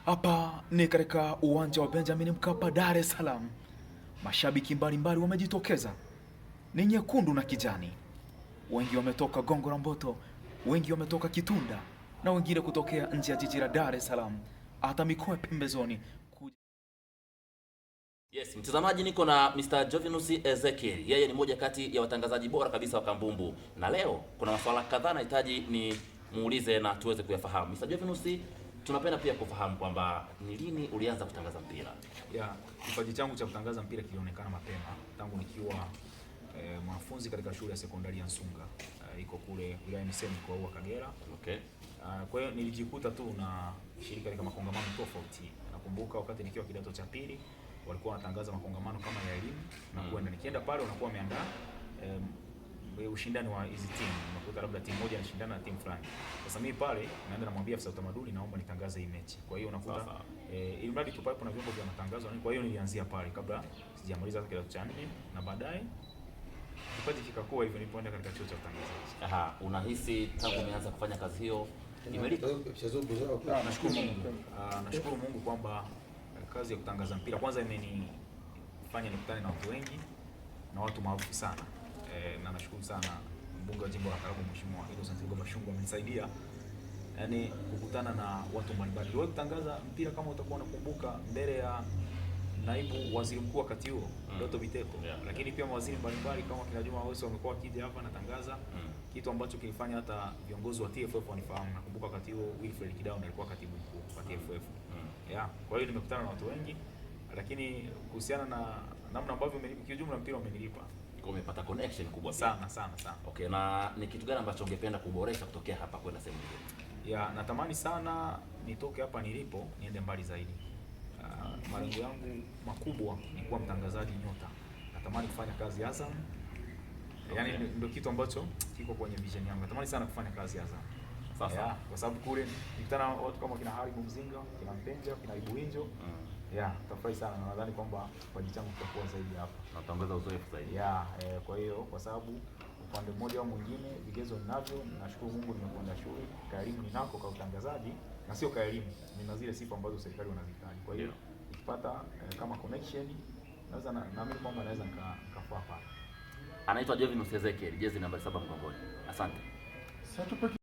Hapa ni katika uwanja wa Benjamin Mkapa, Dar es Salaam. Mashabiki mbalimbali wamejitokeza, ni nyekundu na kijani. Wengi wametoka Gongo la Mboto, wengi wametoka Kitunda na wengine kutokea nje ya jiji la Dar es Salaam, hata mikoa pembezoni. Yes, mtazamaji, niko na Mr. Jovinus Ezekiel. Yeye ni moja kati ya watangazaji bora kabisa wa Kambumbu, na leo kuna masuala kadhaa nahitaji ni muulize na tuweze kuyafahamu. Mr. Jovinus, tunapenda pia kufahamu kwamba ni lini ulianza kutangaza mpira? Kipaji changu cha kutangaza mpira kilionekana mapema tangu nikiwa mwanafunzi katika shule ya sekondari ya Nsunga, iko kule wilaya Missenyi kwa huko Kagera. Okay. Kwa hiyo nilijikuta tu na shirika katika makongamano tofauti. Nakumbuka wakati nikiwa kidato cha pili walikuwa wanatangaza makongamano kama ya elimu na kwenda nikienda pale wanakuwa wameandaa ushindani wa hizi timu, unakuta labda timu moja inashindana na timu fulani. Sasa mimi pale naenda namwambia afisa utamaduni, naomba nitangaze hii mechi. Kwa hiyo unakuta ili mradi tu pale kuna vyombo vya matangazo. Kwa hiyo nilianzia pale kabla sijamaliza kidato cha 4 na baadaye kipaji kikakuwa hivyo nilipoenda katika chuo cha utangazaji. Unahisi tangu umeanza kufanya kazi hiyo imelipa? Nashukuru Mungu. Nashukuru Mungu kwamba kazi ya kutangaza mpira kwanza imenifanya nikutane na watu wengi na watu maarufu sana. Na nashukuru sana mbunge wa jimbo la Karagwe Mheshimiwa Innocent Bashungwa amenisaidia yani kukutana na watu mbalimbali. Wewe kutangaza mpira kama utakuwa unakumbuka mbele ya naibu waziri mkuu wakati huo Doto Biteko, lakini pia mawaziri mbalimbali kama kina Juma Aweso wamekuwa wakija hapa natangaza kitu ambacho kilifanya hata viongozi wa TFF wanifahamu. Nakumbuka wakati huo Wilfred Kidao alikuwa katibu mkuu wa TFF. Kwa hiyo nimekutana na watu wengi, lakini kuhusiana na namna ambavyo kiujumla mpira umenilipa. Umepata connection kubwa sana. Okay, na ni kitu gani ambacho ungependa kuboresha kutokea hapa kwenda sehemu nyingine? Natamani sana nitoke hapa nilipo niende mbali zaidi. Malengo yangu makubwa ni kuwa mtangazaji nyota. Natamani kufanya kazi Azam. Yaani ndio kitu ambacho kiko kwenye vision yangu. Natamani sana kufanya kazi Azam. Sasa kwa sababu kule nikutana watu kama kina Haribu Mzinga, kina Mpenja, kina Ibu Injo. Tafurahi sana na nadhani kwamba kipaji changu kitakuwa zaidi hapa. Natangaza uzoefu zaidi. Kwa hiyo kwa sababu upande mmoja au mwingine vigezo ninavyo, nashukuru Mungu nimekwenda shule, kaelimu ninako kwa utangazaji na sio kaelimu, nina zile sifa ambazo serikali wanazihitaji. Kwa hiyo nikipata kama connection naweza naamini kwamba naweza nikafaa pale. Anaitwa Jovinus Ezekiel, jezi namba 7 mgongoni. Asante.